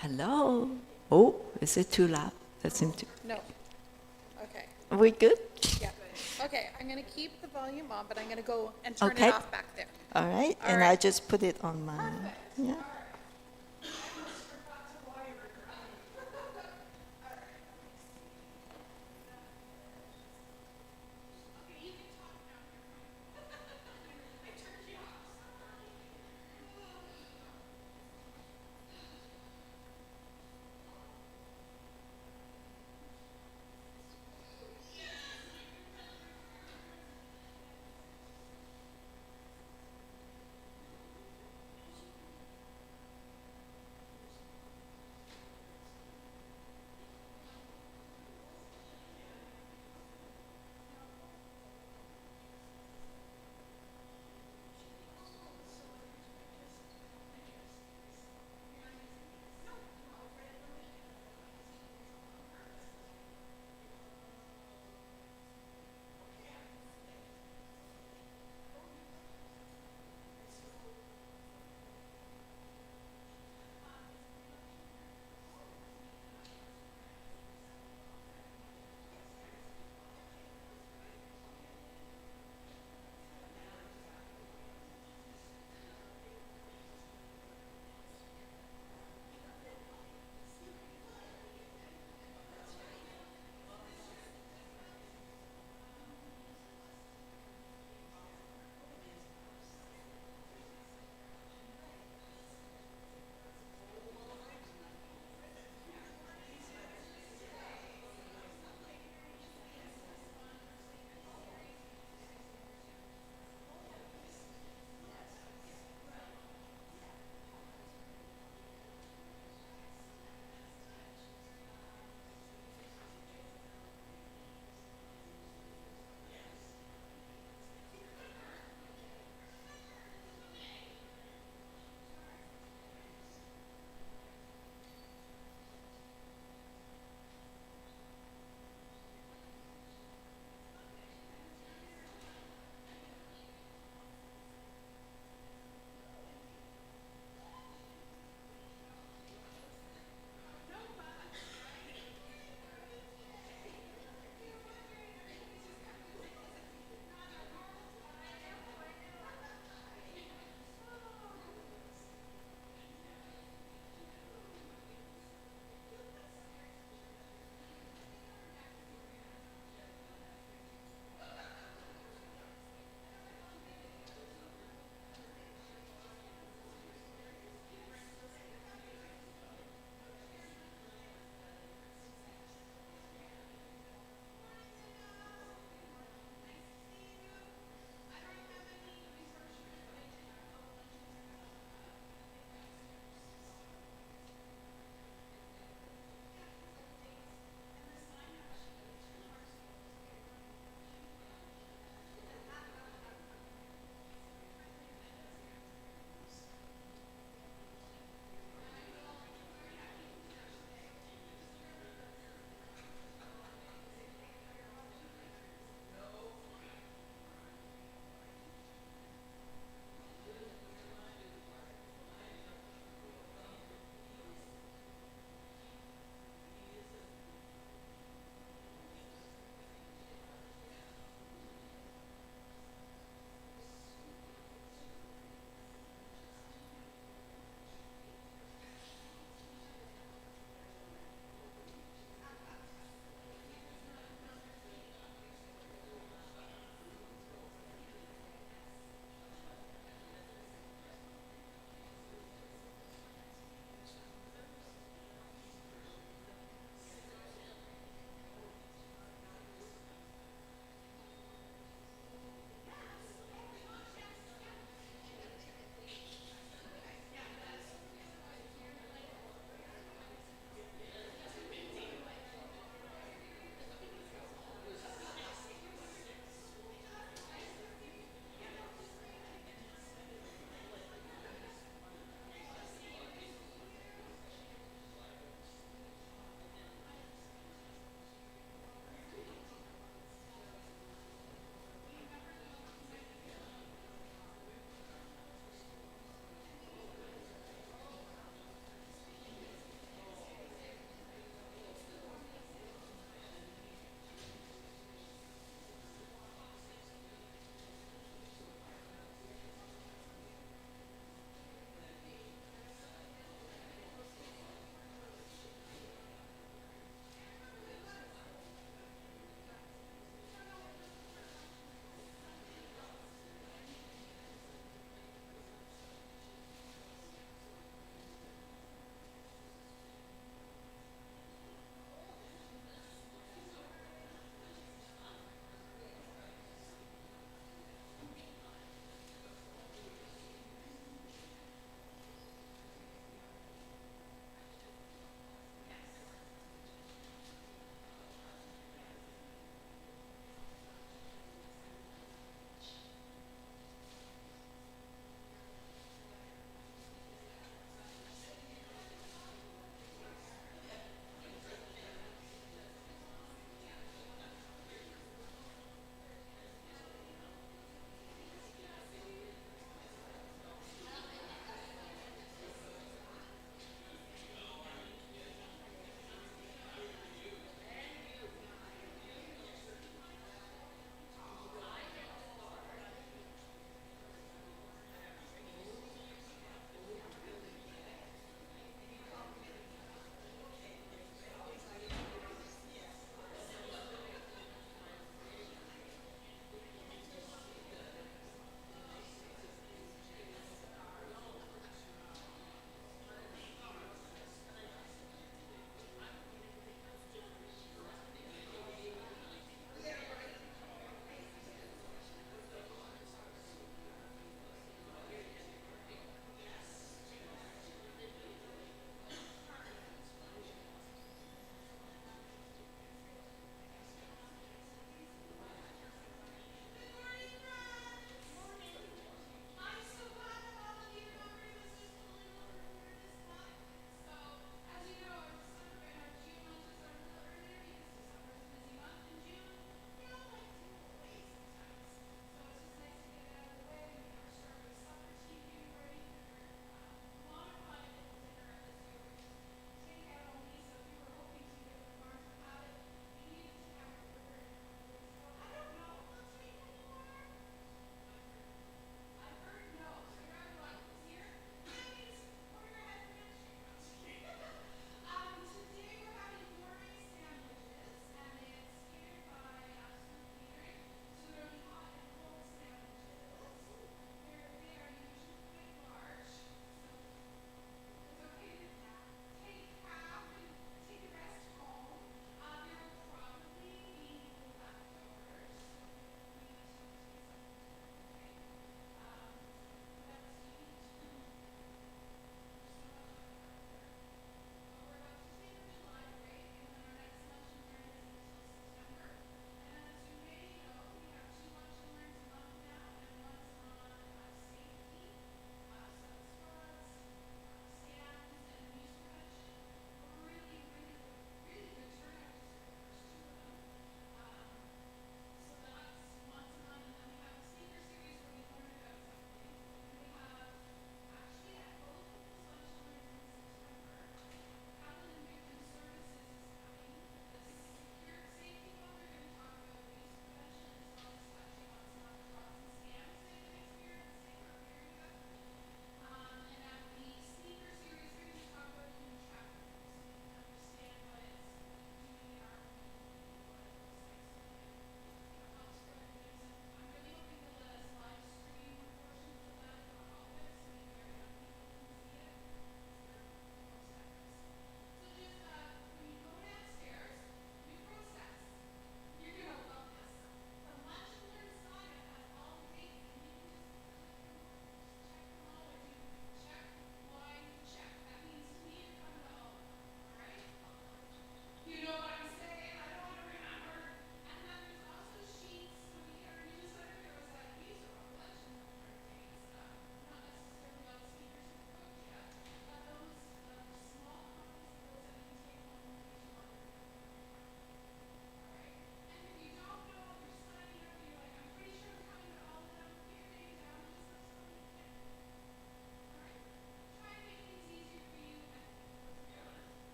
Hello? Oh, is it too loud? That seems to. No. Okay. Are we good? Yeah. Okay. I'm going to keep the volume on, but I'm going to go and turn Okay. it off back there. All right. All And right. I just put it on my. Yeah.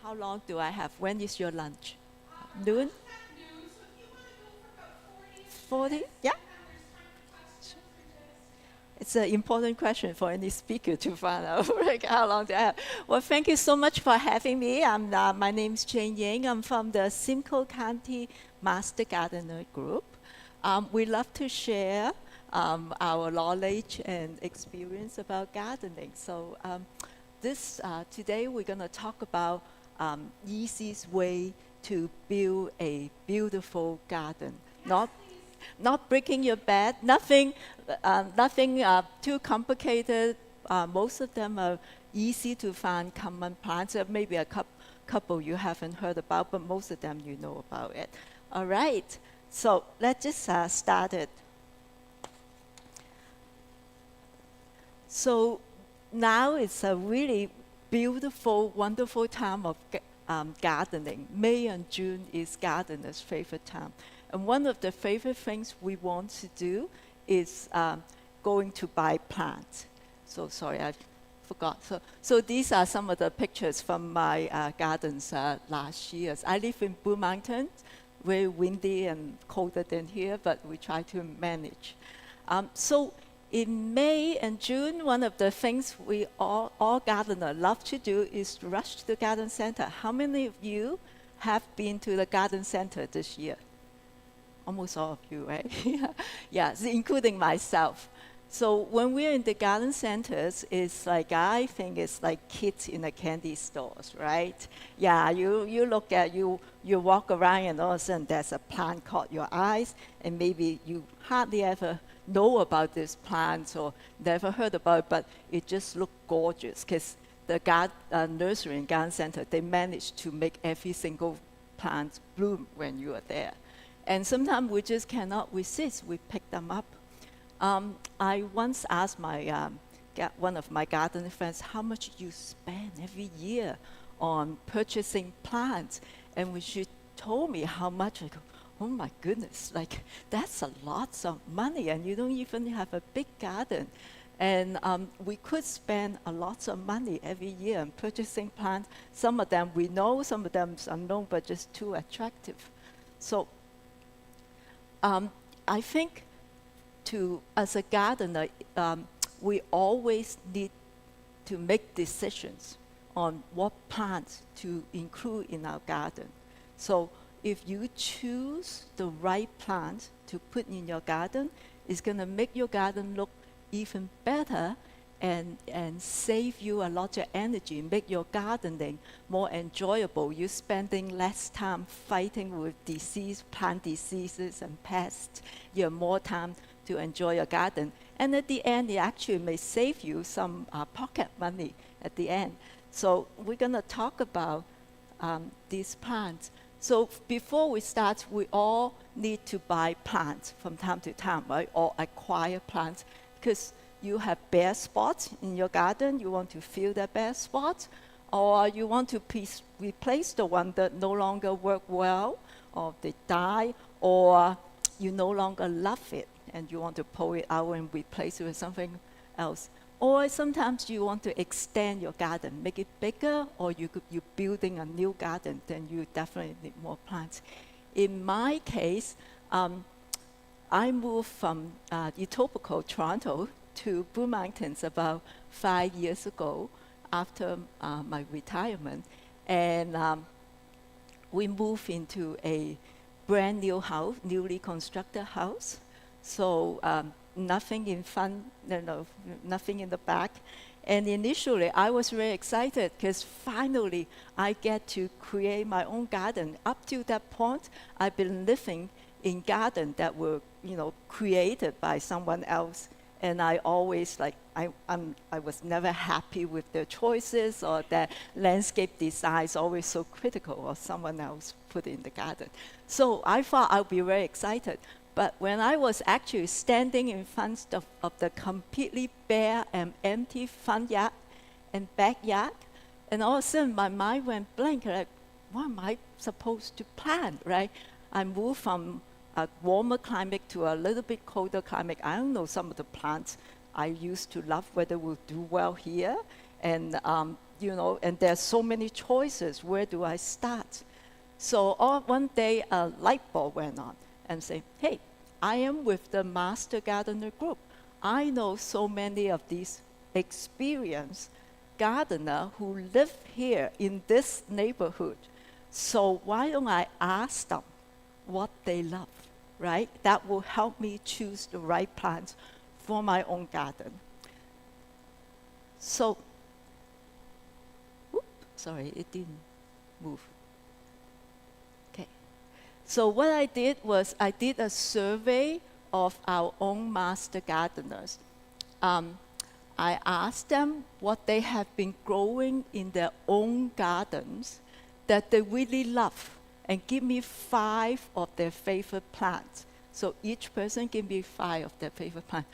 How long do I have? When is your lunch? Noon? 40? Yeah. It's an important question for any speaker to find out, like, how long do I have? Well, thank you so much for having me. My name's Jane Yang. I'm from the Simcoe County Master Gardener Group. We love to share our knowledge and experience about gardening. So today we're going to talk about easiest way to build a beautiful garden. Not breaking your bed, nothing too complicated. Most of them are easy to find common plants. Maybe a couple you haven't heard about, but most of them you know about it. All right, so let's just start it. So now it's a really beautiful, wonderful time of gardening. May and June is gardeners' favorite time. And one of the favorite things we want to do is going to buy plants. So sorry, I forgot. So these are some of the pictures from my gardens last year. I live in Blue Mountains, very windy and colder than here, but we try to manage. So in May and June, one of the things we all gardeners love to do is to rush to the garden center. How many of you have been to the garden center this year? Almost all of you, right? Yeah, so including myself. So when we're in the garden centers, it's like, I think it's like kids in the candy stores, right? Yeah, you look at, you walk around and all of a sudden there's a plant caught your eyes, and maybe you hardly ever know about this plant or never heard about it, but it just looked gorgeous because the nursery and garden center, they managed to make every single plant bloom when you are there. And sometimes we just cannot resist. We pick them up. I once asked one of my gardening friends how much you spend every year on purchasing plants. And when she told me how much, I go, oh my goodness, like that's a lot of money, and you don't even have a big garden. And we could spend a lot of money every year on purchasing plants. Some of them we know, some of them are unknown, but just too attractive. So I think as a gardener, we always need to make decisions on what plants to include in our garden. So if you choose the right plant to put in your garden, it's going to make your garden look even better and save you a lot of energy, make your gardening more enjoyable. You're spending less time fighting with plant diseases and pests. You have more time to enjoy your garden. And at the end, it actually may save you some pocket money at the end. So we're going to talk about these plants. So before we start, we all need to buy plants from time to time, right? Or acquire plants, because you have bare spots in your garden, you want to fill the bare spots, or you want to replace the one that no longer work well, or they die, or you no longer love it, and you want to pull it out and replace it with something else. Or sometimes you want to extend your garden, make it bigger, or you're building a new garden, then you definitely need more plants. In my case, I moved from Etobicoke, Toronto, to Blue Mountains about 5 years ago after my retirement. And we moved into a brand new house, newly constructed house. So nothing in front, nothing in the back. And initially, I was very excited because finally I get to create my own garden. Up to that point, I've been living in gardens that were, created by someone else. And I always I was never happy with their choices, or their landscape design is always so critical of someone else put in the garden. So I thought I'd be very excited. But when I was actually standing in front of the completely bare and empty front yard and backyard, and all of a sudden my mind went blank, like, what am I supposed to plant, right? I moved from a warmer climate to a little bit colder climate. I don't know some of the plants I used to love whether will do well here. And and there's so many choices. Where do I start? So one day a light bulb went on and say, hey, I am with the Master Gardener group. I know so many of these experienced gardeners who live here in this neighborhood. So why don't I ask them what they love, right? That will help me choose the right plants for my own garden. So, sorry, it didn't move. Okay. So what I did was I did a survey of our own master gardeners. I asked them what they have been growing in their own gardens that they really love, and give me 5 of their favorite plants. So each person give me 5 of their favorite plants.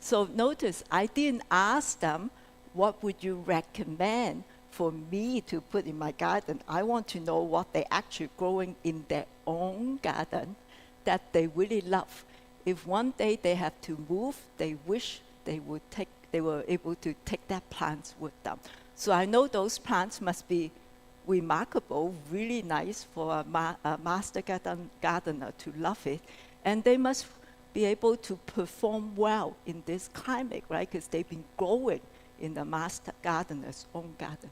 So notice, I didn't ask them, what would you recommend for me to put in my garden? I want to know what they actually growing in their own garden that they really love. If one day they have to move, they wish they were able to take that plants with them. So I know those plants must be remarkable, really nice for a master gardener to love it. And they must be able to perform well in this climate, right? Because they've been growing in the master gardener's own garden.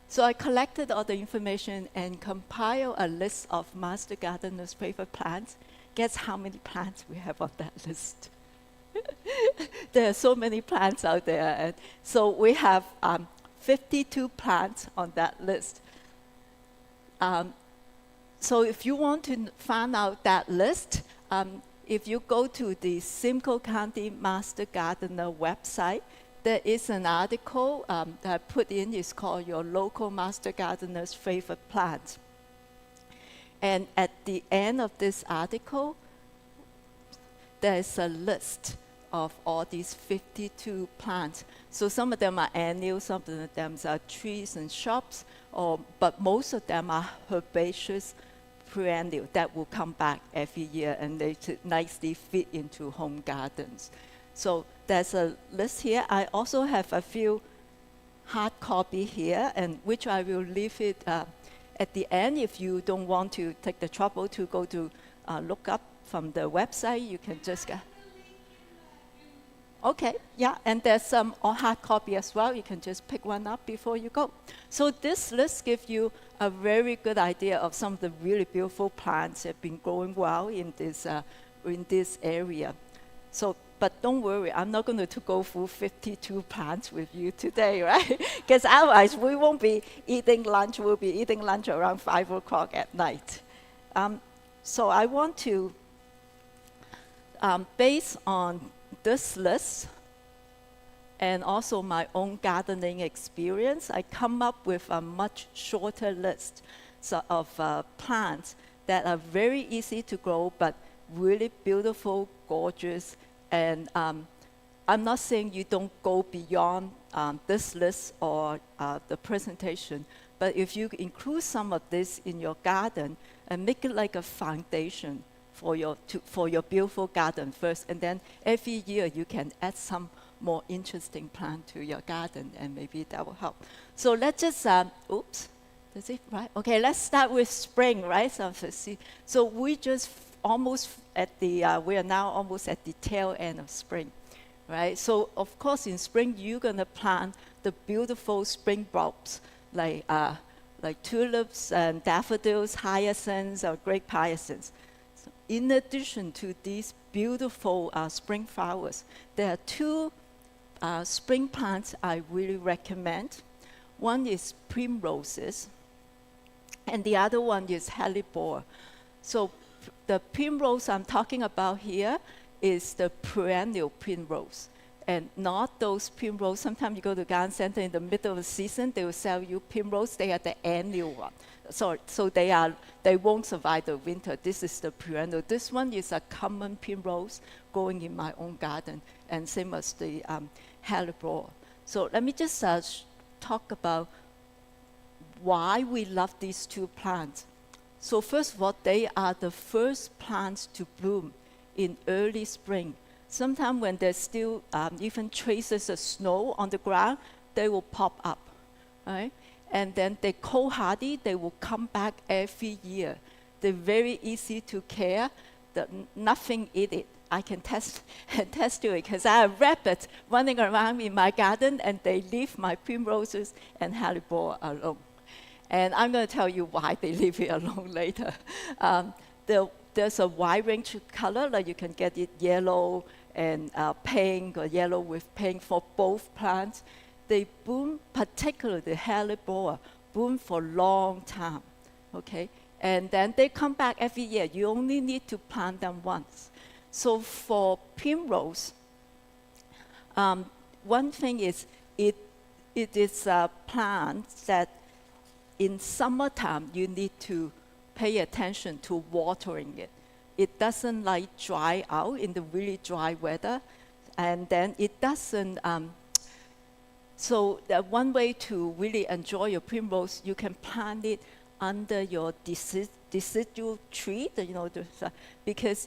So I collected all the information and compiled a list of master gardener's favorite plants. Guess how many plants we have on that list? There are so many plants out there. And so we have 52 plants on that list. So if you want to find out that list, if you go to the Simcoe County Master Gardener website, there is an article that I put in. It's called Your Local Master Gardener's Favorite Plants. And at the end of this article, there's a list of all these 52 plants. So some of them are annual, some of them are trees and shrubs, but most of them are herbaceous perennial that will come back every year, and they nicely fit into home gardens. So there's a list here. I also have a few hard copy here, and which I will leave it at the end. If you don't want to take the trouble to go to look up from the website, you can just get. Okay, yeah, and there's some hard copy as well. You can just pick one up before you go. So this list gives you a very good idea of some of the really beautiful plants that have been growing well in this area. So, but don't worry, I'm not going to go through 52 plants with you today, right? Because otherwise we won't be eating lunch. We'll be eating lunch around 5 o'clock at night. So I want to, based on this list and also my own gardening experience, I come up with a much shorter list of plants that are very easy to grow but really beautiful, gorgeous. And I'm not saying you don't go beyond this list or the presentation, but if you include some of this in your garden and make it like a foundation for your beautiful garden first, and then every year you can add some more interesting plant to your garden, and maybe that will help. So let's just, oops, that's it, right? Okay, let's start with spring, right? So we just almost we are now almost at the tail end of spring, right? So of course in spring you're gonna plant the beautiful spring bulbs like tulips and daffodils, hyacinths, or grape hyacinths. So in addition to these beautiful spring flowers, there are 2 spring plants I really recommend. One is primroses, and the other one is hellebore. So the primrose I'm talking about here is the perennial primrose, and not those primrose. Sometimes you go to garden center in the middle of the season, they will sell you primrose. They are the annual one. So they won't survive the winter. This is the perennial. This one is a common primrose growing in my own garden, and same as the hellebore. So let me just talk about why we love these 2 plants. So first of all, they are the first plants to bloom in early spring. Sometimes when there's still even traces of snow on the ground, they will pop up, right? And then they're cold hardy. They will come back every year. They're very easy to care. Nothing eat it. I can attest to it because I have rabbits running around in my garden, and they leave my primroses and hellebore alone. And I'm going to tell you why they leave it alone later. There's a wide range of color, like you can get it yellow and pink, or yellow with pink for both plants. They bloom, particularly the hellebore, bloom for a long time, okay? And then they come back every year. You only need to plant them once. So for primrose, one thing is it is a plant that in summertime you need to pay attention to watering it. It doesn't like dry out in the really dry weather, and then it doesn't. So the one way to really enjoy your primrose, you can plant it under your decidual tree, because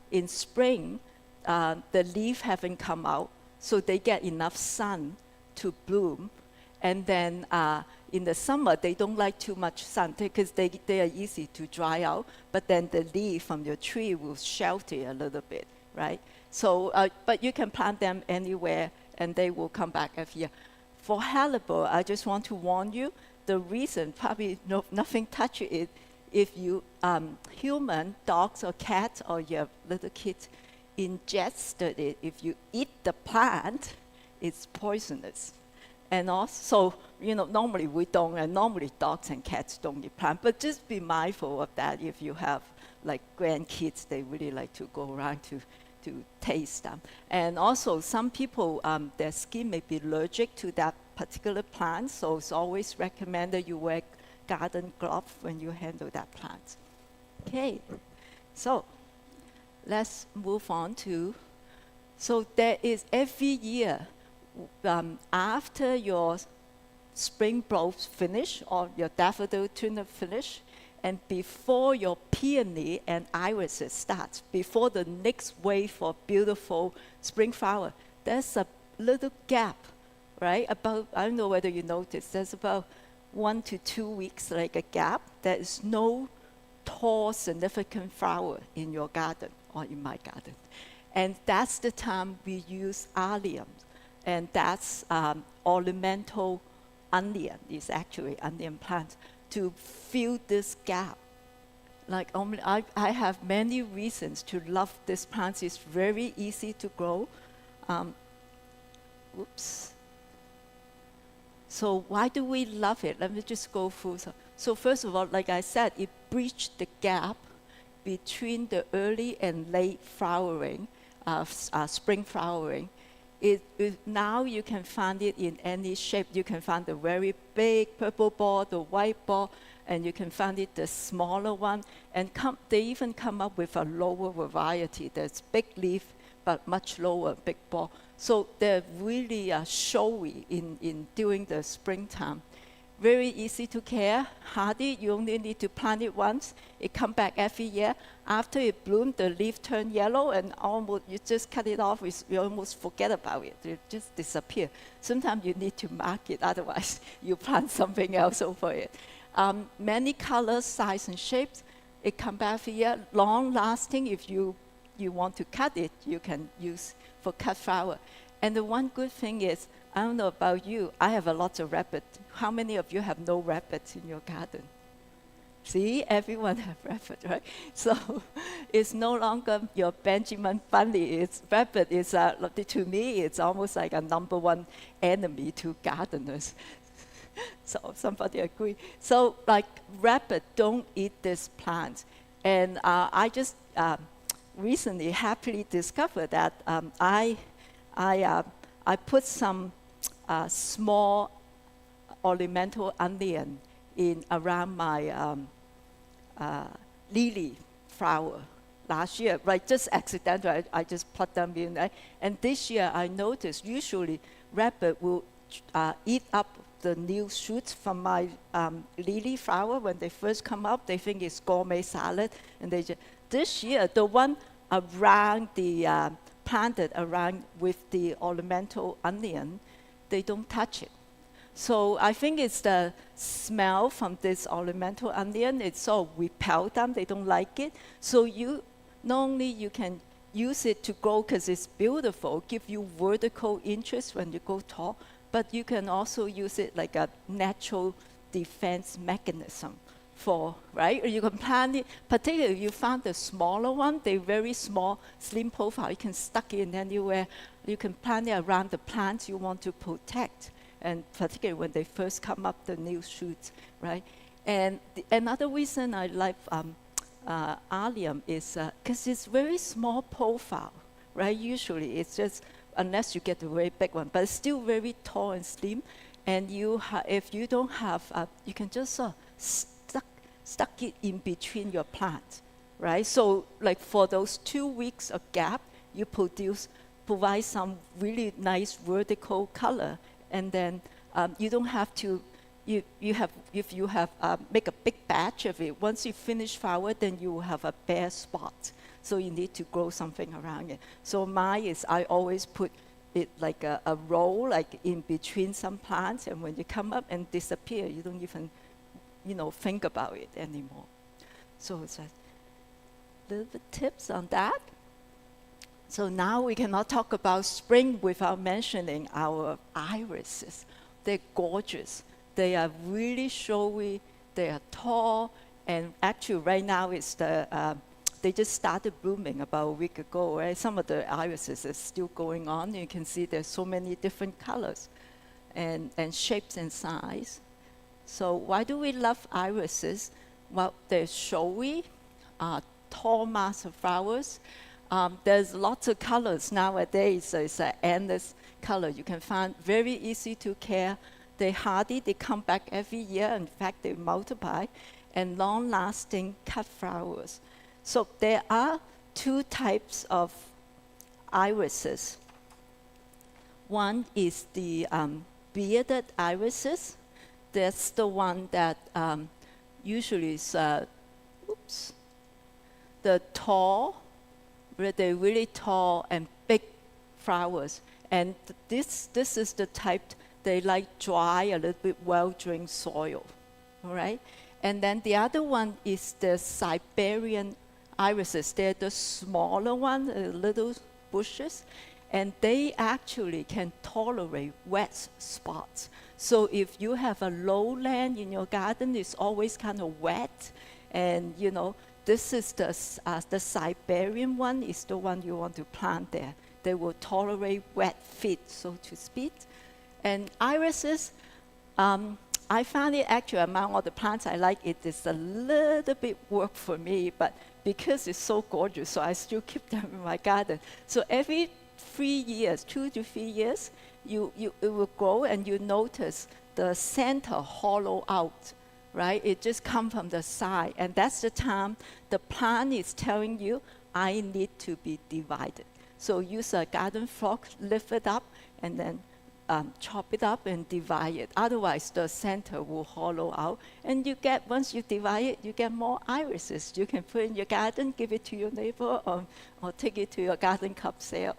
in spring, the leaf haven't come out, so they get enough sun to bloom. And then in the summer, they don't like too much sun because they are easy to dry out, but then the leaf from your tree will shelter a little bit, right? So, but you can plant them anywhere, and they will come back every year. For hellebore, I just want to warn you, the reason, probably nothing touch it, if you, human, dogs or cats, or your little kids, ingested it, if you eat the plant, it's poisonous. And also, normally we don't, and normally dogs and cats don't eat plant, but just be mindful of that if you have like grandkids, they really like to go around to taste them. And also some people, their skin may be allergic to that particular plant, so it's always recommended you wear garden gloves when you handle that plant. Okay, so let's move on to, so there is every year, after your spring bulbs finish or your daffodil tulip finish, and before your peony and irises starts, before the next wave of beautiful spring flower, there's a little gap, right? About, I don't know whether you noticed, there's about 1 to 2 weeks, like a gap. There is no tall, significant flower in your garden or in my garden. And that's the time we use allium. And that's ornamental onion, is actually onion plants, to fill this gap. Like I have many reasons to love this plant. It's very easy to grow. So why do we love it? Let me just go through. So first of all, like I said, it bridged the gap between the early and late flowering, spring flowering. Now you can find it in any shape. You can find the very big purple ball, the white ball, and you can find it the smaller one. And they even come up with a lower variety. There's big leaf, but much lower, big ball. So they're really showy during the springtime. Very easy to care, hardy. You only need to plant it once. It comes back every year. After it blooms, the leaf turn yellow, and almost you just cut it off. You almost forget about it. It just disappears. Sometimes you need to mark it, otherwise you plant something else over it. Many colors, size, and shapes. It comes back every year. Long lasting. If you want to cut it, you can use for cut flower. And the one good thing is, I don't know about you, I have a lot of rabbits. How many of you have no rabbits in your garden? See, everyone have rabbit, right? So it's no longer your Benjamin Bunny. Rabbit is, to me, it's almost like a #1 enemy to gardeners. So somebody agree. So like rabbit don't eat this plant. And I just recently happily discovered that I put some small ornamental onion in around my lily flower last year, right? Just accidentally, I just put them in there. And this year I noticed usually rabbit will eat up the new shoots from my lily flower when they first come up. They think it's gourmet salad, and this year the one around the planted around with the ornamental onion, they don't touch it. So I think it's the smell from this ornamental onion. It sort of repel them. They don't like it. So you not only you can use it to grow because it's beautiful, give you vertical interest when you go tall, but you can also use it like a natural defense mechanism for, right? Or you can plant it, particularly if you found the smaller one, they're very small, slim profile, you can stuck it in anywhere. You can plant it around the plants you want to protect, and particularly when they first come up, the new shoots, right? And another reason I like allium is because it's very small profile, right? Usually it's just, unless you get a very big one, but it's still very tall and slim. And if you don't have, you can just stuck it in between your plants, right? So like for those 2 weeks of gap, you provide some really nice vertical color, and then you don't have to, if you have make a big batch of it, once you finish flower, then you will have a bare spot. So you need to grow something around it. So mine is, I always put it like a row, like in between some plants, and when you come up and disappear, you don't even, think about it anymore. So it's a little bit tips on that. So now we cannot talk about spring without mentioning our irises. They're gorgeous. They are really showy. They are tall. And actually right now it's they just started blooming about a week ago, right? Some of the irises are still going on. You can see there's so many different colors and shapes and size. So why do we love irises? Well, they're showy, tall mass of flowers. There's lots of colors nowadays, so it's an endless color. You can find very easy to care. They're hardy, they come back every year. In fact, they multiply, and long-lasting cut flowers. So there are 2 types of irises. One is the bearded irises. That's the one that usually is, the tall, where they're really tall and big flowers. And this is the type they like dry, a little bit well-drained soil, all right? And then the other one is the Siberian irises. They're the smaller one, little bushes, and they actually can tolerate wet spots. So if you have a lowland in your garden, it's always kind of wet, and this is the Siberian one is the one you want to plant there. They will tolerate wet feet, so to speak. And irises, I found it actually among all the plants I like, it is a little bit work for me, but because it's so gorgeous, so I still keep them in my garden. So every 3 years, 2 to 3 years, it will grow, and you notice the center hollow out, right? It just comes from the side, and that's the time the plant is telling you, I need to be divided. So use a garden fork, lift it up, and then chop it up and divide it. Otherwise, the center will hollow out, and once you divide it, you get more irises. You can put in your garden, give it to your neighbor, or take it to your garden club sale.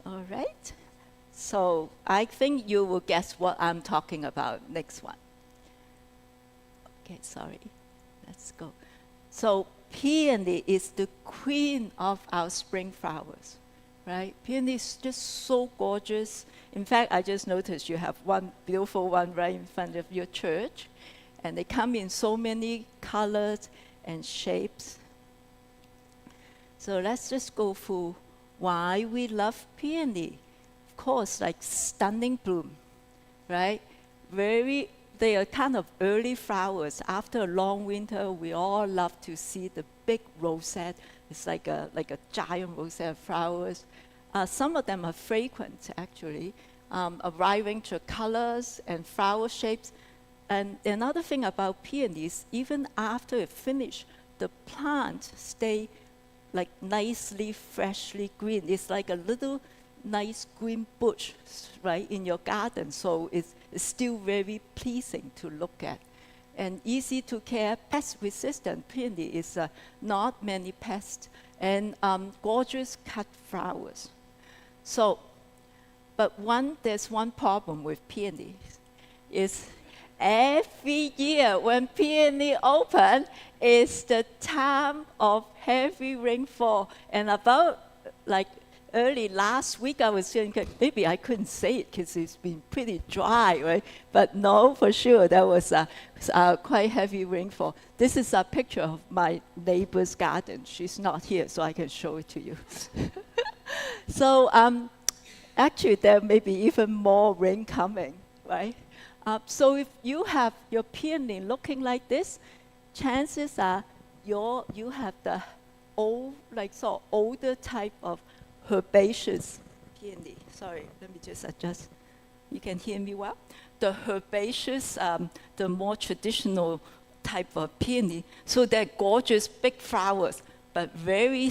All right. So I think you will guess what I'm talking about. Next one. Okay, sorry. Let's go. So peony is the queen of our spring flowers, right? Peony is just so gorgeous. In fact, I just noticed you have one beautiful one right in front of your church, and they come in so many colors and shapes. So let's just go through why we love peony. Of course, like stunning bloom, right? They are kind of early flowers. After a long winter, we all love to see the big rosette. It's like a giant rosette of flowers. Some of them are fragrant, actually, a wide range of colors and flower shapes. And another thing about peonies, even after it finishes, the plant stay like nicely, freshly green. It's like a little nice green bush, right, in your garden. So it's still very pleasing to look at. And easy to care, pest resistant. Peony is not many pests, and gorgeous cut flowers. So But there's one problem with peonies, is every year when peony open is the time of heavy rainfall. And about like early last week, I was thinking maybe I couldn't say it because it's been pretty dry, right? But no, for sure, there was quite heavy rainfall. This is a picture of my neighbor's garden. She's not here, so I can show it to you. So actually, there may be even more rain coming, right? So if you have your peony looking like this, chances are you have the older type of herbaceous peony. Sorry, let me just adjust. You can hear me well? The herbaceous, the more traditional type of peony. So they're gorgeous big flowers, but very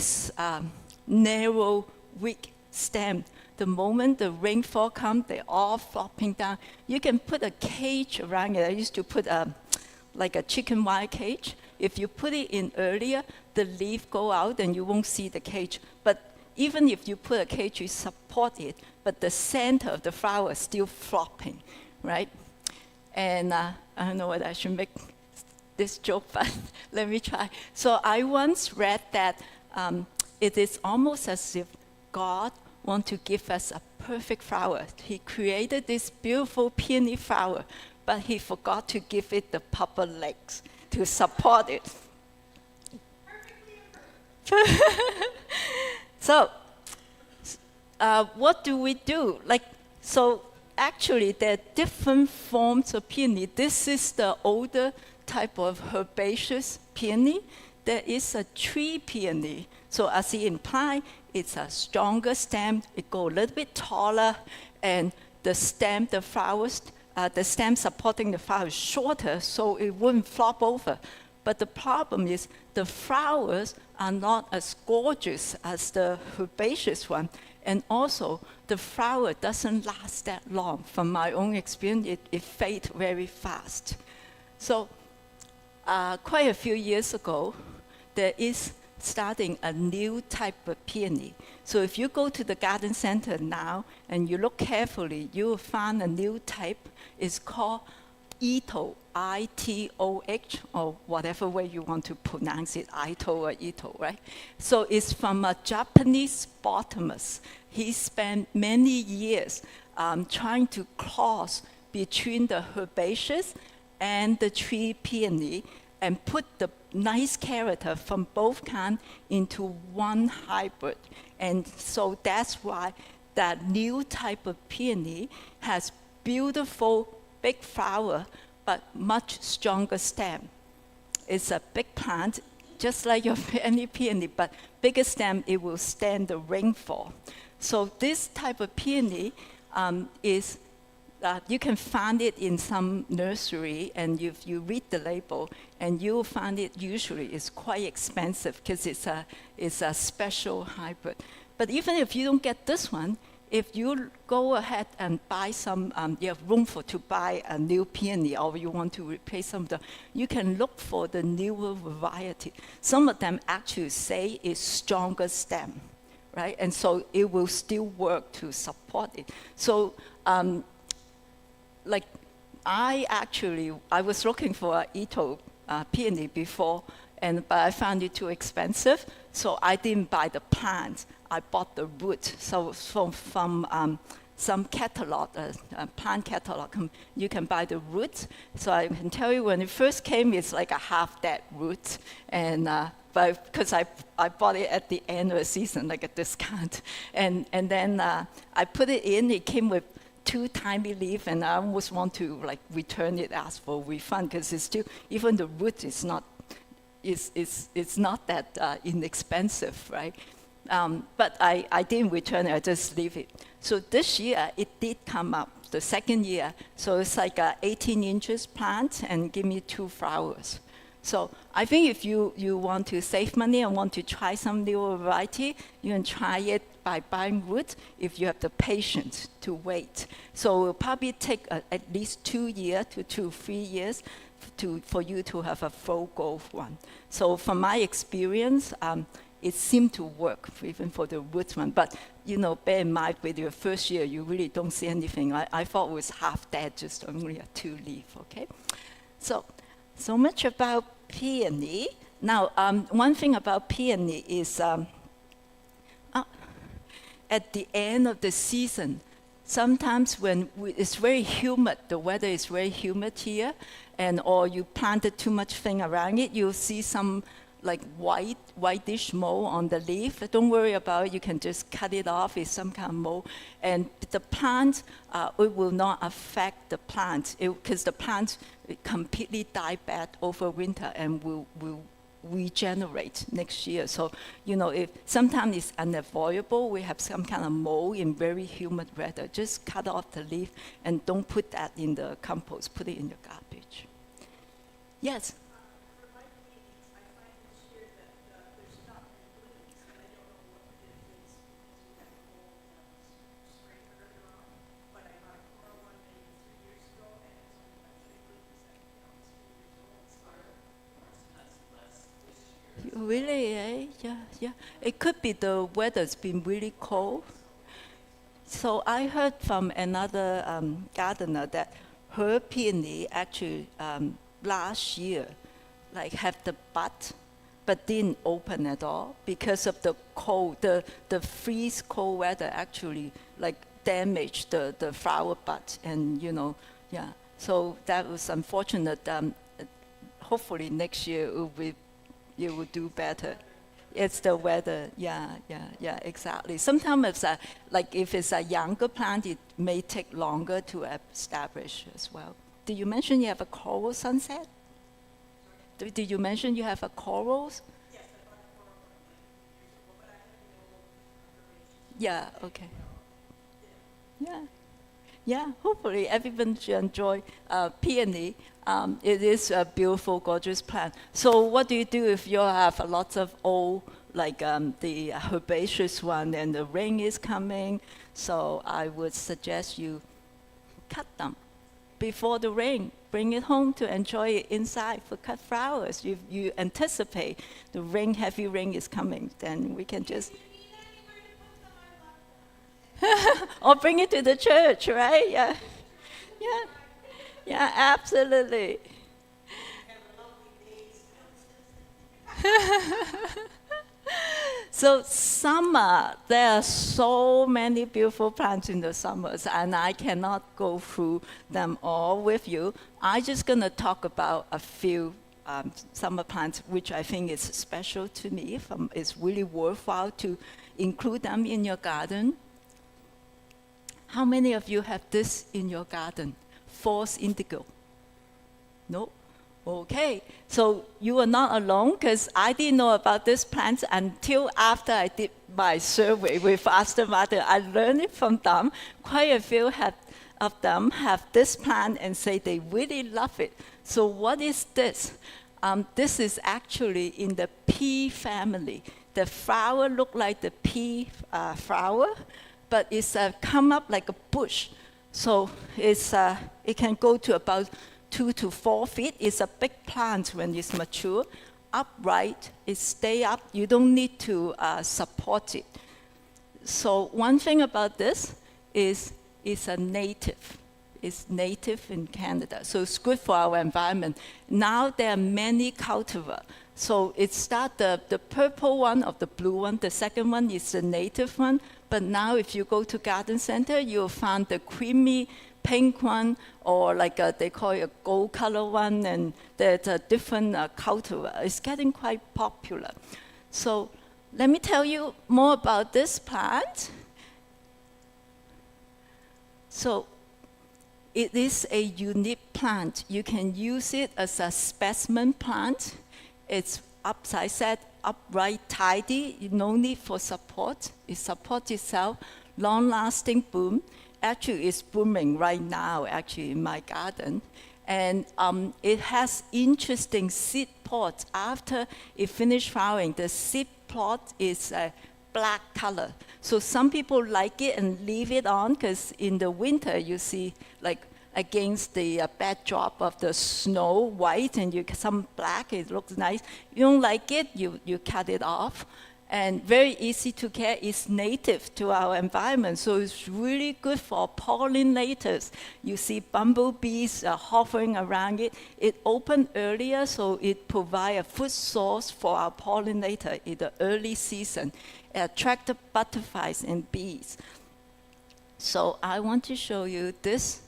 narrow, weak stem. The moment the rainfall comes, they're all flopping down. You can put a cage around it. I used to put like a chicken wire cage. If you put it in earlier, the leaf go out and you won't see the cage. But even if you put a cage, you support it, but the center of the flower is still flopping, right? And I don't know whether I should make this joke, but let me try. So I once read that it is almost as if God wants to give us a perfect flower. He created this beautiful peony flower, but he forgot to give it the proper legs to support it. So, what do we do? So actually, there are different forms of peony. This is the older type of herbaceous peony. There is a tree peony. So as it implies, it's a stronger stem. It goes a little bit taller, and the stem, the flowers, the stem supporting the flower is shorter, so it wouldn't flop over. But the problem is the flowers are not as gorgeous as the herbaceous one. And also, the flower doesn't last that long. From my own experience, it fades very fast. So quite a few years ago, there is starting a new type of peony. So if you go to the garden center now and you look carefully, you will find a new type. It's called Itoh, I-T-O-H, or whatever way you want to pronounce it, Itoh or Itoh, right? So it's from a Japanese botanist. He spent many years trying to cross between the herbaceous and the tree peony and put the nice character from both kinds into one hybrid. And so that's why that new type of peony has beautiful big flower, but much stronger stem. It's a big plant, just like your any peony, but bigger stem, it will stand the rainfall. So this type of peony is, you can find it in some nursery, and if you read the label, and you'll find it usually is quite expensive because it's a special hybrid. But even if you don't get this one, if you go ahead and buy some, you have room to buy a new peony, or you want to replace some of the, you can look for the newer variety. Some of them actually say it's stronger stem, right? And so it will still work to support it. So, I was looking for an Itoh peony before, but I found it too expensive, so I didn't buy the plant. I bought the root. So from some catalog, plant catalog, you can buy the root. So I can tell you, when it first came, it's like a half dead root, and but because I bought it at the end of the season, like a discount, and then I put it in. It came with 2 tiny leaves, and I almost want to return it, ask for a refund, because it's still, even the root is not, it's not that inexpensive, right? But I didn't return it, I just leave it. So this year, it did come up, the second year. So it's like a 18 inches plant and give me 2 flowers. So I think if you want to save money and want to try some new variety, you can try it by buying root if you have the patience to wait. So it will probably take at least 2 years to 3 years for you to have a full growth one. So from my experience, it seemed to work even for the root one. But bear in mind with your first year, you really don't see anything. I thought it was half dead, just only a 2-leaf, okay? So much about peony. Now, one thing about peony is at the end of the season, sometimes when it's very humid, the weather is very humid here, or you planted too much thing around it, you'll see some like whitish mold on the leaf. Don't worry about it. You can just cut it off. It's some kind of mold. And the plant, it will not affect the plant because the plant completely die back over winter and will regenerate next year. So, if sometimes it's unavoidable, we have some kind of mold in very humid weather, just cut off the leaf and don't put that in the compost. Put it in your garbage. Yes? Really, eh? Yeah. It could be the weather's been really cold. So I heard from another gardener that her peony actually last year, like had the bud, but didn't open at all because of the cold, the freeze cold weather actually like damaged the flower bud, and yeah. So that was unfortunate. Hopefully next year you will do better. It's the weather, yeah, exactly. Sometimes like if it's a younger plant, it may take longer to establish as well. Did you mention you have a coral sunset? Did you mention you have a corals? Yes, I bought a coral one like 2 years ago, but I have no observations. Yeah, okay. Yeah, hopefully everyone should enjoy peony. It is a beautiful, gorgeous plant. So what do you do if you have a lot of old, like the herbaceous one and the rain is coming? So I would suggest you cut them before the rain. Bring it home to enjoy it inside for cut flowers. If you anticipate the heavy rain is coming, then we can just... or bring it to the church, right? Yeah, absolutely. So summer, there are so many beautiful plants in the summers, and I cannot go through them all with you. I'm just going to talk about a few summer plants, which I think is special to me. It's really worthwhile to include them in your garden. How many of you have this in your garden? False indigo? No? Okay. So you are not alone, because I didn't know about this plant until after I did my survey with Aston Martin. I learned it from them. Quite a few of them have this plant and say they really love it. So what is this? This is actually in the pea family. The flower look like the pea flower, but it's come up like a bush. So it can go to about 2 to 4 feet. It's a big plant when it's mature. Upright, it stay up. You don't need to support it. So one thing about this is it's a native. It's native in Canada, so it's good for our environment. Now there are many cultivars. So it's the purple one or the blue one. The second one is the native one. But now if you go to garden center, you'll find the creamy pink one, or like they call it a gold color one, and there's a different cultivar. It's getting quite popular. So let me tell you more about this plant. So it is a unique plant. You can use it as a specimen plant. It's upside set, upright, tidy, no need for support. It supports itself, long-lasting bloom. Actually, it's blooming right now, actually, in my garden. And it has interesting seed pods. After it finishes flowering, the seed pod is a black color. So some people like it and leave it on, because in the winter, you see, like, against the backdrop of the snow, white, and some black, it looks nice. You don't like it, you cut it off. and very easy to care. It's native to our environment, so it's really good for pollinators. You see bumblebees hovering around it. It opened earlier, so it provides a food source for our pollinator in the early season. It attracted butterflies and bees. So I want to show you this.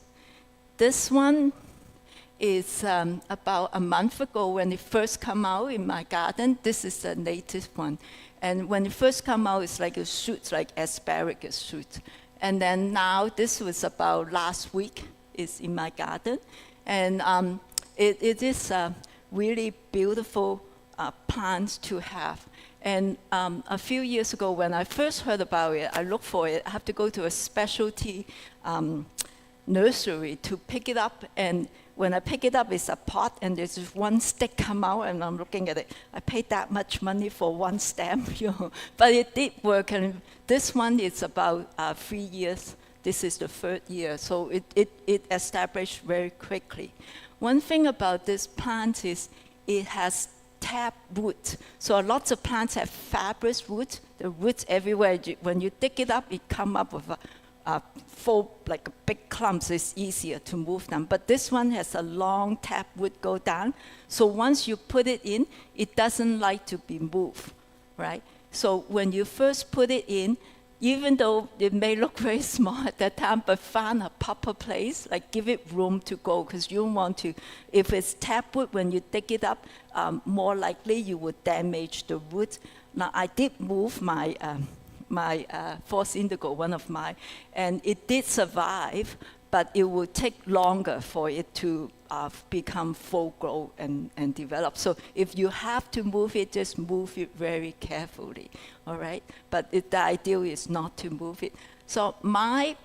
This one is about a month ago when it first came out in my garden. This is a native one. And when it first came out, it's like a shoot, like asparagus shoot. And then now, this was about last week, it's in my garden. And it is a really beautiful plant to have. And a few years ago, when I first heard about it, I looked for it. I have to go to a specialty nursery to pick it up. And when I pick it up, it's a pot, and there's just one stick come out, and I'm looking at it. I paid that much money for one stem, but it did work. And this one is about 3 years. This is the 3rd year, so it established very quickly. One thing about this plant is it has tap root. So lots of plants have fibrous roots. The roots everywhere. When you dig it up, it come up with a full, like a big clumps. It's easier to move them. But this one has a long tap root go down. So once you put it in, it doesn't like to be moved, right? So when you first put it in, even though it may look very small at that time, but find a proper place, like give it room to go, because you don't want to, if it's tapwood, when you dig it up, more likely you would damage the wood. Now, I did move my false indigo, one of mine, and it did survive, but it will take longer for it to become full grow and develop. So if you have to move it, just move it very carefully, all right? But the ideal is not to move it. So my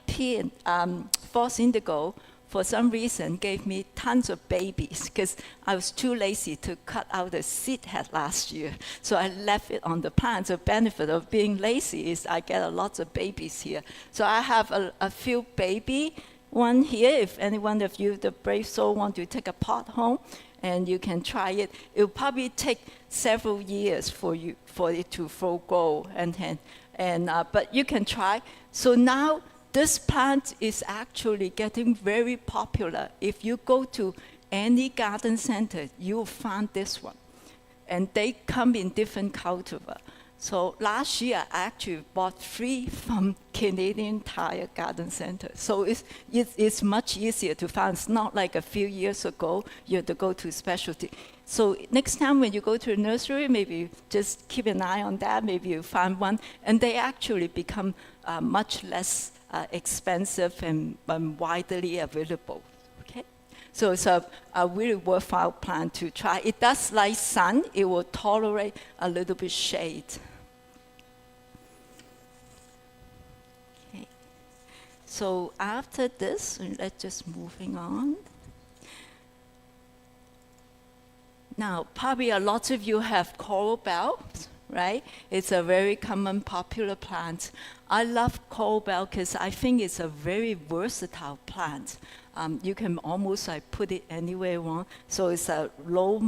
false indigo, for some reason, gave me tons of babies because I was too lazy to cut out the seed head last year. So I left it on the plant. The benefit of being lazy is I get a lot of babies here. So I have a few baby one here. If any one of you, the brave soul, want to take a pot home, and you can try it. It will probably take several years for it to full grow, but you can try. So now this plant is actually getting very popular. If you go to any garden center, you'll find this one, and they come in different cultivar. So last year, I actually bought 3 from Canadian Tire Garden Center. So it's much easier to find. It's not like a few years ago, you had to go to specialty. So next time when you go to a nursery, maybe just keep an eye on that. Maybe you find one. And they actually become much less expensive and widely available. Okay? So it's a really worthwhile plant to try. It does like sun. It will tolerate a little bit shade. So after this, let's just moving on. Now, probably a lot of you have coral bells, right? It's a very common, popular plant. I love coral bell because I think it's a very versatile plant. You can almost put it anywhere you want. So it's a low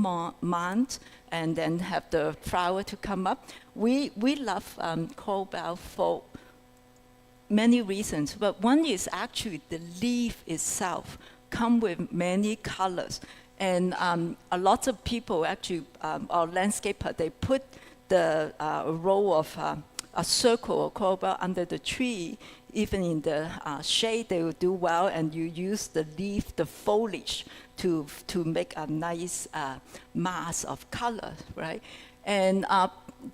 mount, and then have the flower to come up. We love coral bell for many reasons, but one is actually the leaf itself come with many colors. And a lot of people actually, or landscaper, they put the row of a circle of coral bell under the tree. Even in the shade, they will do well, and you use the leaf, the foliage, to make a nice mass of color, right? And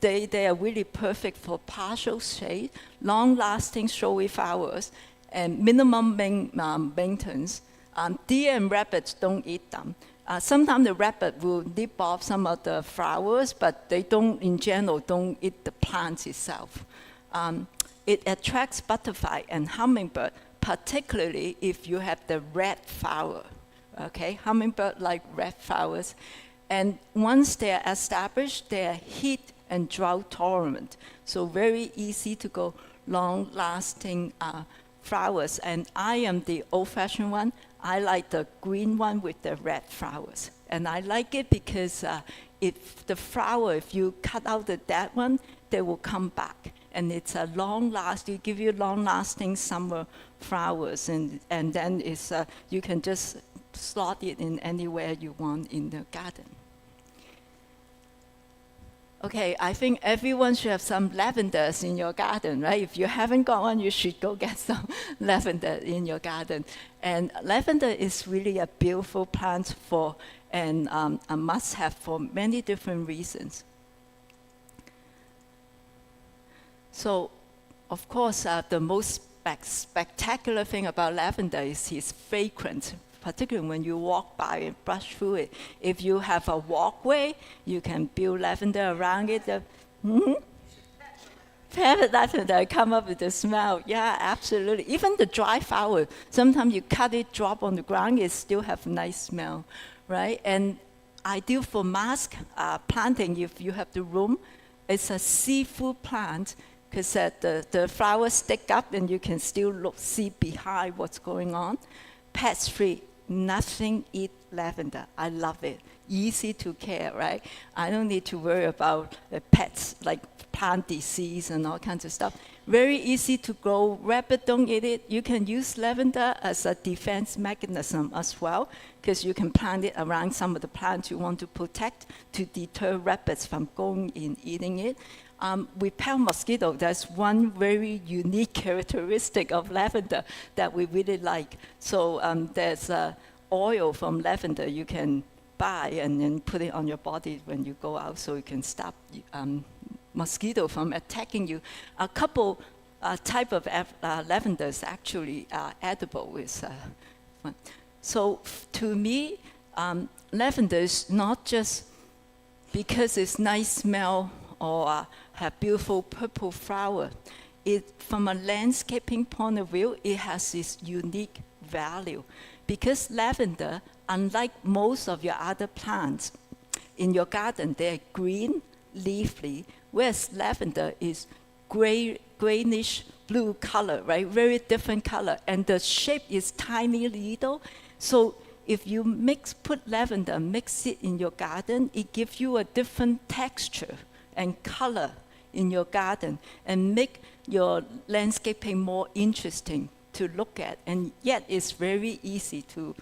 they are really perfect for partial shade, long-lasting showy flowers, and minimum maintenance. Deer and rabbits don't eat them. Sometimes the rabbit will nip off some of the flowers, but they don't, in general, don't eat the plants itself. It attracts butterfly and hummingbird, particularly if you have the red flower. Okay, hummingbird like red flowers. And once they're established, they're heat and drought tolerant. So very easy to go long-lasting flowers. And I am the old-fashioned one. I like the green one with the red flowers. And I like it because if the flower, if you cut out the dead one, they will come back. And it's a give you long-lasting summer flowers, and then it's you can just slot it in anywhere you want in the garden. Okay, I think everyone should have some lavenders in your garden, right? If you haven't got one, you should go get some lavender in your garden. And lavender is really a beautiful plant and a must-have for many different reasons. So, of course, the most spectacular thing about lavender is its fragrance, particularly when you walk by and brush through it. If you have a walkway, you can build lavender around it. Pet lavender, come up with the smell. Yeah, absolutely. Even the dry flower, sometimes you cut it, drop on the ground, it still have a nice smell, right? And ideal for mask planting if you have the room. It's a seafood plant, because the flowers stick up and you can still see behind what's going on. Pest free, nothing eat lavender. I love it. Easy to care, right? I don't need to worry about pets like plant disease and all kinds of stuff. Very easy to grow. Rabbit don't eat it. You can use lavender as a defense mechanism as well, because you can plant it around some of the plants you want to protect to deter rabbits from going in eating it. With pale mosquito, there's one very unique characteristic of lavender that we really like. So there's oil from lavender you can buy and then put it on your body when you go out, so you can stop mosquito from attacking you. A couple type of lavenders actually are edible. So to me, lavender is not just because it's nice smell or have beautiful purple flower. From a landscaping point of view, it has this unique value. Because lavender, unlike most of your other plants in your garden, they're green, leafy, whereas lavender is greenish blue color, right? Very different color. And the shape is tiny little. So if you put lavender, mix it in your garden, it gives you a different texture and color in your garden and make your landscaping more interesting to look at, and yet it's very easy to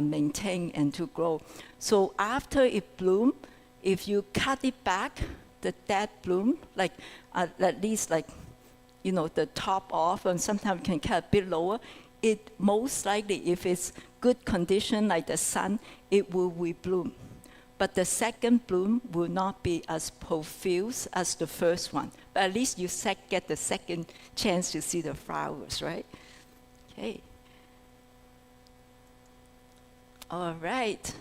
maintain and to grow. So after it blooms, if you cut it back, the dead bloom, like at least like, the top off, and sometimes you can cut a bit lower, it most likely, if it's good condition like the sun, it will rebloom. But the second bloom will not be as profuse as the first one. But at least you get the second chance to see the flowers, right? Okay. All right.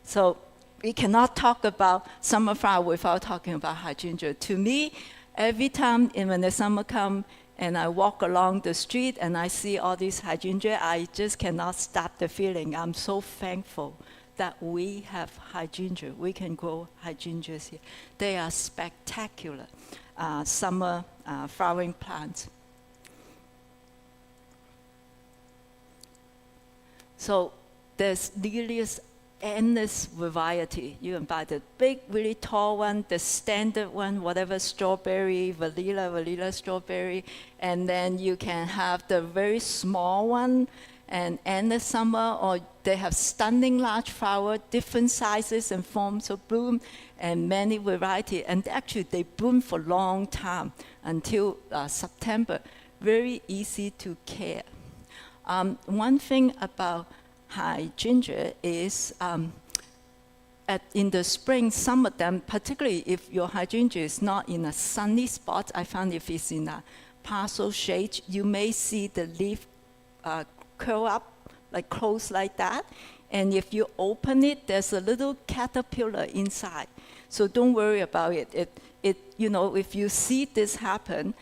So we cannot talk about summer flower without talking about hydrangea. To me, every time when the summer comes and I walk along the street and I see all these hydrangea, I just cannot stop the feeling. I'm so thankful that we have hydrangea. We can grow hydrangeas here. They are spectacular summer flowering plants. So there's lilies, endless variety. You can buy the big, really tall one, the standard one, whatever strawberry, vanilla strawberry, and then you can have the very small one, and endless summer, or they have stunning large flower, different sizes and forms of bloom, and many variety. And actually, they bloom for a long time until September. Very easy to care. One thing about hydrangea is in the spring, some of them, particularly if your hydrangea is not in a sunny spot, I found if it's in a partial shade, you may see the leaf curl up, like close like that. And if you open it, there's a little caterpillar inside. So don't worry about it. If you see this happen,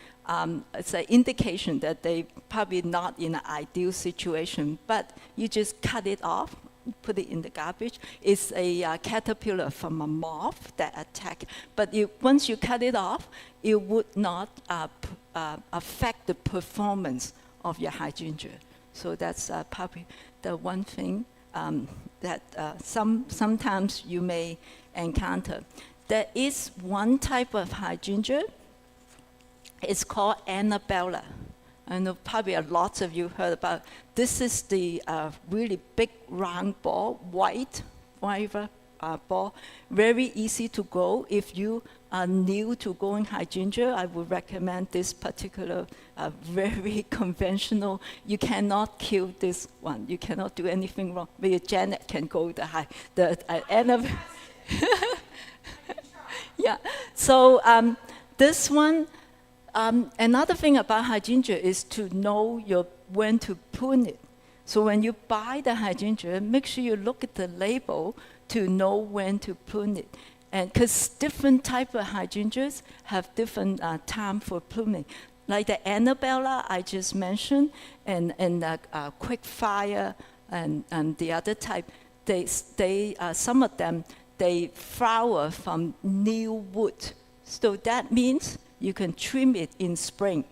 it's an indication that they probably not in an ideal situation, but you just cut it off, put it in the garbage. It's a caterpillar from a moth that attack. But once you cut it off, it would not affect the performance of your hydrangea. So that's probably the one thing that sometimes you may encounter. There is one type of hydrangea It's called Annabella. I know probably a lot of you heard about. This is the really big round ball, white ball, very easy to grow. If you are new to growing hydrangea, I would recommend this particular very conventional. You cannot kill this one. You cannot do anything wrong. Maybe Janet can go the end of. Yeah. So this one. Another thing about hydrangea is to know when to prune it. So when you buy the hydrangea, make sure you look at the label to know when to prune it. And because different type of hydrangeas have different time for pruning. Like the Annabella I just mentioned, and quick fire, and the other type, some of them, they flower from new wood. So that means you can trim it in spring,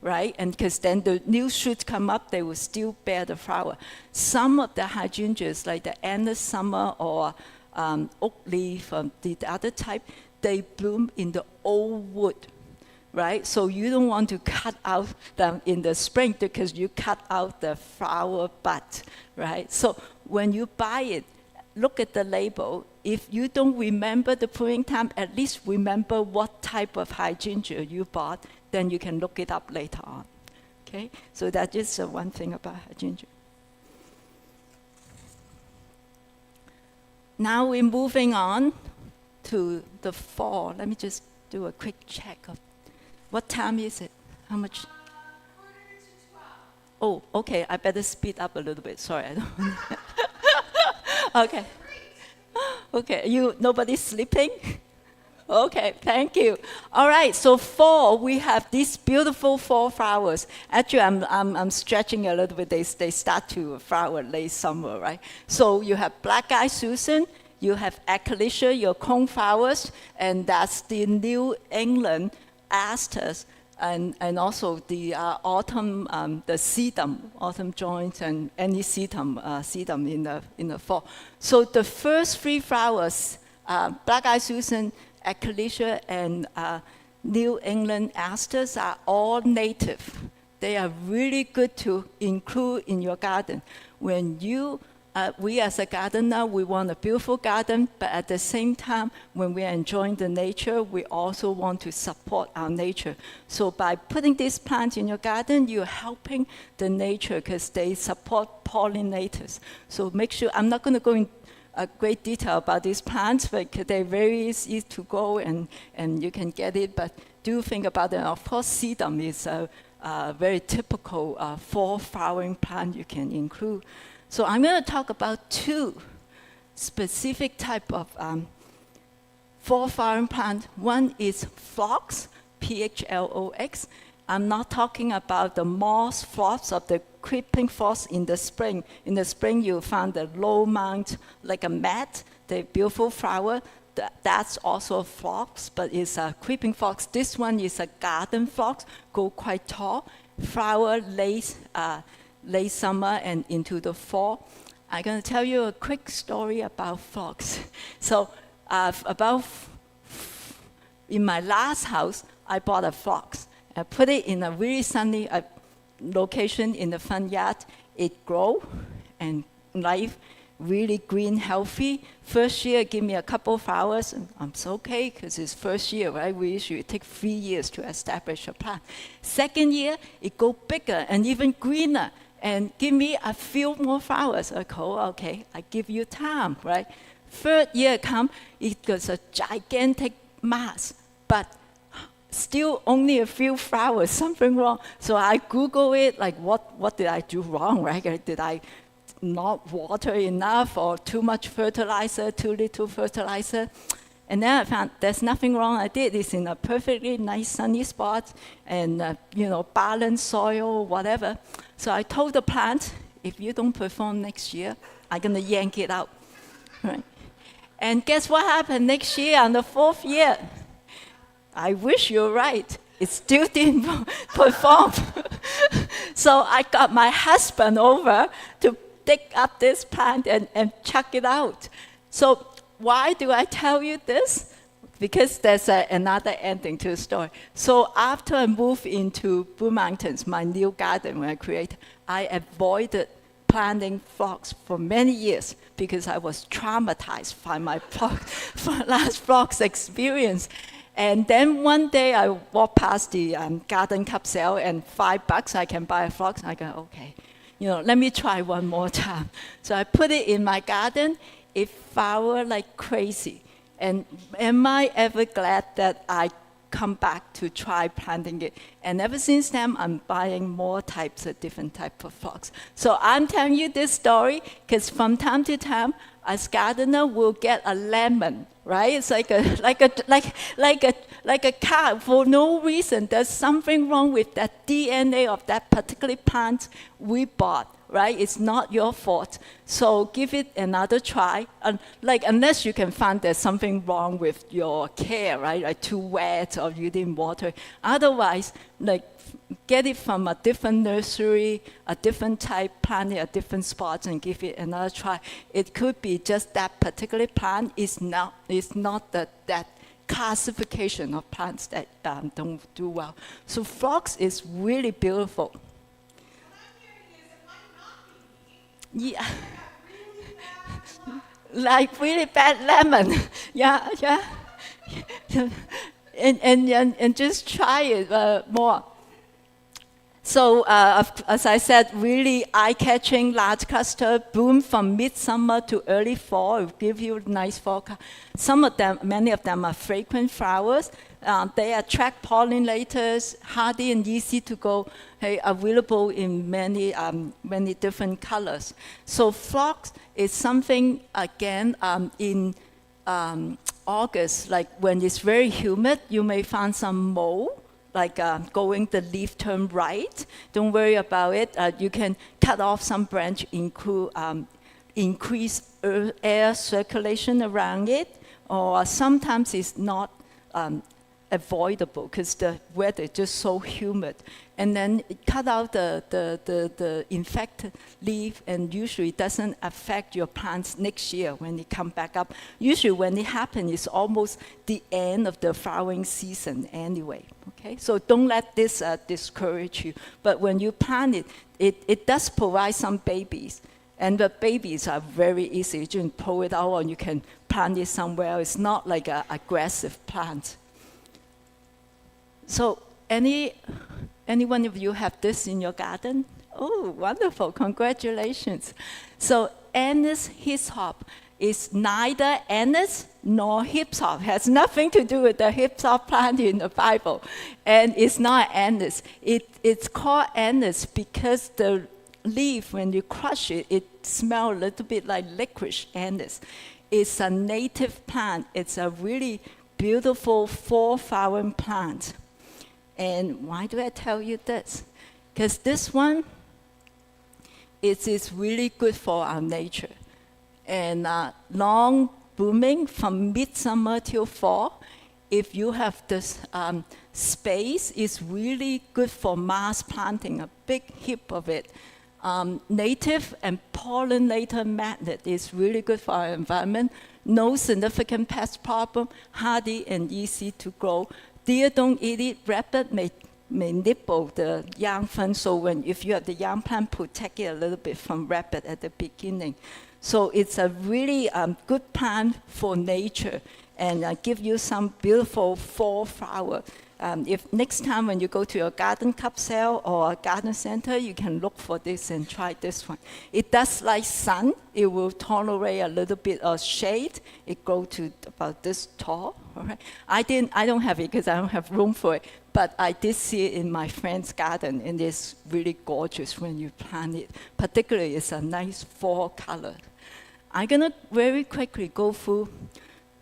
right? And because then the new shoots come up, they will still bear the flower. Some of the hydrangeas, like the endless summer or oak leaf, the other type, they bloom in the old wood, right? So you don't want to cut out them in the spring because you cut out the flower bud, right? So when you buy it, look at the label. If you don't remember the pruning time, at least remember what type of hydrangea you bought, then you can look it up later on. Okay? So that is one thing about hydrangea. Now we're moving on to the fall. Let me just do a quick check of what time is it? How much? 11:45. Oh, okay. I better speed up a little bit. Sorry, I don't. Okay. Okay, nobody's sleeping? Okay, thank you. All right, so fall, we have these beautiful fall flowers. Actually, I'm stretching a little bit. They start to flower late summer, right? So you have black-eyed Susan, you have echinacea, your coneflowers, and that's the New England asters, and also the autumn, the sedum, autumn joints, and any sedum in the fall. So the first three flowers, black-eyed Susan, echinacea, and New England asters are all native. They are really good to include in your garden. When we as a gardener, we want a beautiful garden, but at the same time, when we are enjoying the nature, we also want to support our nature. So by putting these plants in your garden, you're helping the nature because they support pollinators. So make sure, I'm not going to go in great detail about these plants, but they're very easy to grow and you can get it, but do think about it. Of course, sedum is a very typical fall flowering plant you can include. So I'm going to talk about two specific type of fall flowering plant. One is phlox, Phlox. I'm not talking about the moss phlox of the creeping phlox in the spring. In the spring, you find the low mount like a mat, the beautiful flower. That's also a phlox, but it's a creeping phlox. This one is a garden phlox, go quite tall, flower late summer and into the fall. I'm going to tell you a quick story about phlox. So in my last house, I bought a phlox. I put it in a really sunny location in the front yard. It grew and life, really green, healthy. First year, give me a couple flowers, and I'm so okay because it's first year, right? We usually take 3 years to establish a plant. Second year, it go bigger and even greener, and give me a few more flowers. I go, okay, I give you time, right? Third year come, it goes a gigantic mass, but still only a few flowers, something wrong. So I Google it, like what did I do wrong, right? Did I not water enough or too much fertilizer, too little fertilizer? And then I found there's nothing wrong. I did this in a perfectly nice sunny spot and balanced soil, whatever. So I told the plant, if you don't perform next year, I'm gonna yank it out, right? And guess what happened next year on the fourth year? I wish you're right. It still didn't perform. So I got my husband over to dig up this plant and chuck it out. So why do I tell you this? because there's another ending to the story. So after I moved into Blue Mountains, my new garden when I created, I avoided planting phlox for many years because I was traumatized by my last phlox experience. And then one day I walked past the garden cup sale, and $5 I can buy a phlox. I go, okay, let me try one more time. So I put it in my garden. It flowered like crazy. And am I ever glad that I come back to try planting it? And ever since then, I'm buying more types of different types of phlox. So I'm telling you this story because from time to time, as gardener, we'll get a lemon, right? It's like a car for no reason. There's something wrong with that DNA of that particular plant we bought, right? It's not your fault. So give it another try. Unless you can find there's something wrong with your care, right? Like too wet or you didn't water. Otherwise, get it from a different nursery, a different type, plant it at different spots and give it another try. It could be just that particular plant is not that classification of plants that don't do well. So phlox is really beautiful. Yeah. Like really bad lemon. Yeah. And just try it more. So as I said, really eye-catching, large cluster, bloom from midsummer to early fall. It will give you nice fall. Many of them are fragrant flowers. They attract pollinators, hardy and easy to grow, available in many different colors. So phlox is something, again, in August, like when it's very humid, you may find some mold, like going the leaf turn right. Don't worry about it. You can cut off some branch, increase air circulation around it, or sometimes it's not avoidable because the weather is just so humid. And then cut out the infected leaf, and usually it doesn't affect your plants next year when they come back up. Usually when it happens, it's almost the end of the flowering season anyway, okay? So don't let this discourage you. But when you plant it, it does provide some babies. And the babies are very easy. You can pull it out and you can plant it somewhere. It's not like an aggressive plant. So any one of you have this in your garden? Oh, wonderful, congratulations. So anise hyssop is neither anise nor hyssop. Has nothing to do with the hyssop plant in the Bible. And it's not anise. It's called anise because the leaf, when you crush it, it smells a little bit like licorice anise. It's a native plant. It's a really beautiful fall-flowering plant. And why do I tell you this? Because this one is really good for our nature. And long blooming from midsummer till fall. If you have this space, it's really good for mass planting, a big heap of it. Native and pollinator magnet is really good for our environment. No significant pest problem, hardy and easy to grow. Deer don't eat it. Rabbit may nibble the young plant. So if you have the young plant, protect it a little bit from rabbit at the beginning. So it's a really good plant for nature, and give you some beautiful fall flower. If next time when you go to your garden cup sale or a garden center, you can look for this and try this one. It does like sun. It will tolerate a little bit of shade. It grows to about this tall. All right. I don't have it because I don't have room for it. But I did see it in my friend's garden, and it's really gorgeous when you plant it. Particularly, it's a nice fall color. I'm gonna very quickly go through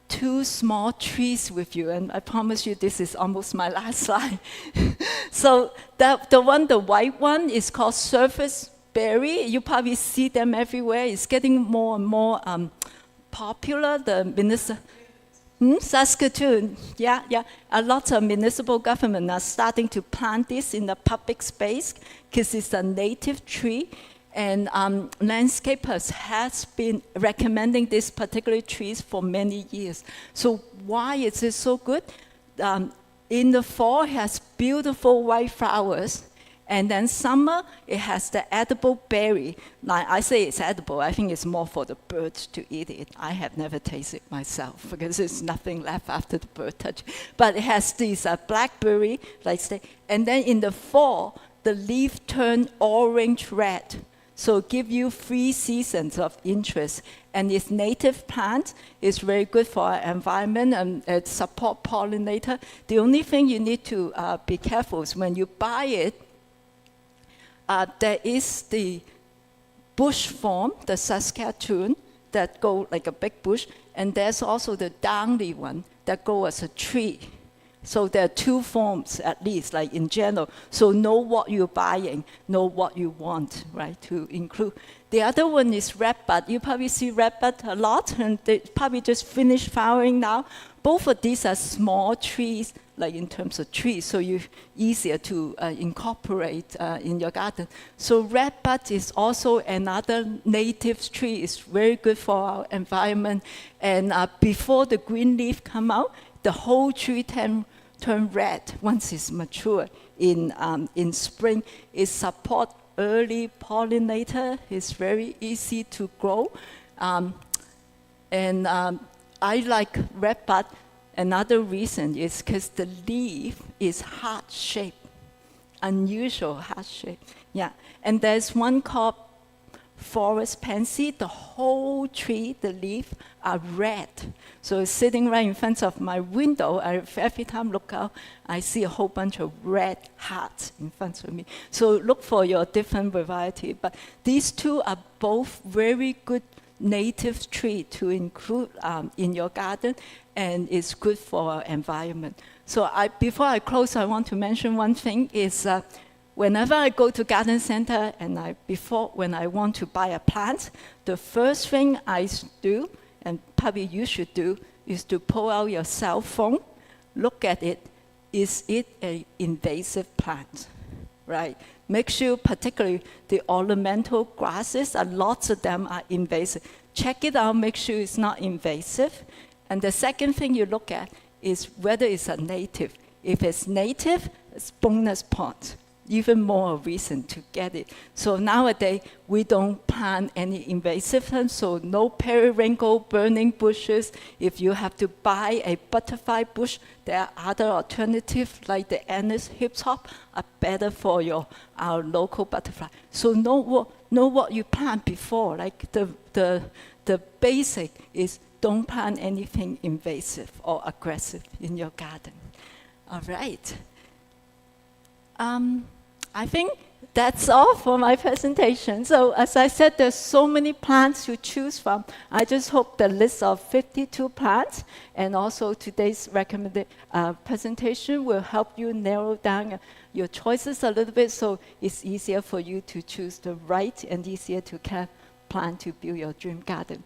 2 small trees with you, and I promise you this is almost my last slide. So the white one is called surface berry. You probably see them everywhere. It's getting more and more popular. The Saskatoon, yeah. A lot of municipal government are starting to plant this in the public space because it's a native tree. And landscapers has been recommending this particular trees for many years. So why is it so good? In the fall, it has beautiful white flowers. And then summer, it has the edible berry. Like I say it's edible, I think it's more for the birds to eat it. I have never tasted it myself because there's nothing left after the bird touch. But it has this blackberry, like say, and then in the fall, the leaf turn orange red. So give you 3 seasons of interest. And it's native plant. It's very good for our environment and it support pollinator. The only thing you need to be careful is when you buy it, there is the bush form, the Saskatoon, that go like a big bush, and there's also the downy one that go as a tree. So there are 2 forms at least, like in general. So know what you're buying, know what you want, right, to include. The other one is redbud. You probably see redbud a lot, and they probably just finished flowering now. Both of these are small trees, like in terms of trees, so you easier to incorporate in your garden. So redbud is also another native tree. It's very good for our environment. And before the green leaf come out, the whole tree turn red once it's mature in spring. It support early pollinator. It's very easy to grow. I like redbud. Another reason is because the leaf is heart-shaped, unusual heart-shaped. Yeah, and there's one called forest pansy. The whole tree, the leaf, are red. So it's sitting right in front of my window. Every time I look out, I see a whole bunch of red hearts in front of me. So look for your different variety. But these 2 are both very good native tree to include in your garden, and it's good for our environment. So before I close, I want to mention one thing is whenever I go to garden center and when I want to buy a plant, the first thing I do, and probably you should do, is to pull out your cell phone, look at it. Is it an invasive plant, right? Make sure, particularly the ornamental grasses, lots of them are invasive. Check it out, make sure it's not invasive. And the second thing you look at is whether it's a native. If it's native, it's bonus points. Even more reason to get it. So nowadays, we don't plant any invasive plants, so no periwinkle, burning bushes. If you have to buy a butterfly bush, there are other alternatives like the anise hip-hop are better for our local butterfly. So know what you plant before. Like the basic is don't plant anything invasive or aggressive in your garden. All right. I think that's all for my presentation. So as I said, there's so many plants to choose from. I just hope the list of 52 plants and also today's recommended presentation will help you narrow down your choices a little bit so it's easier for you to choose the right and easier to plant to build your dream garden.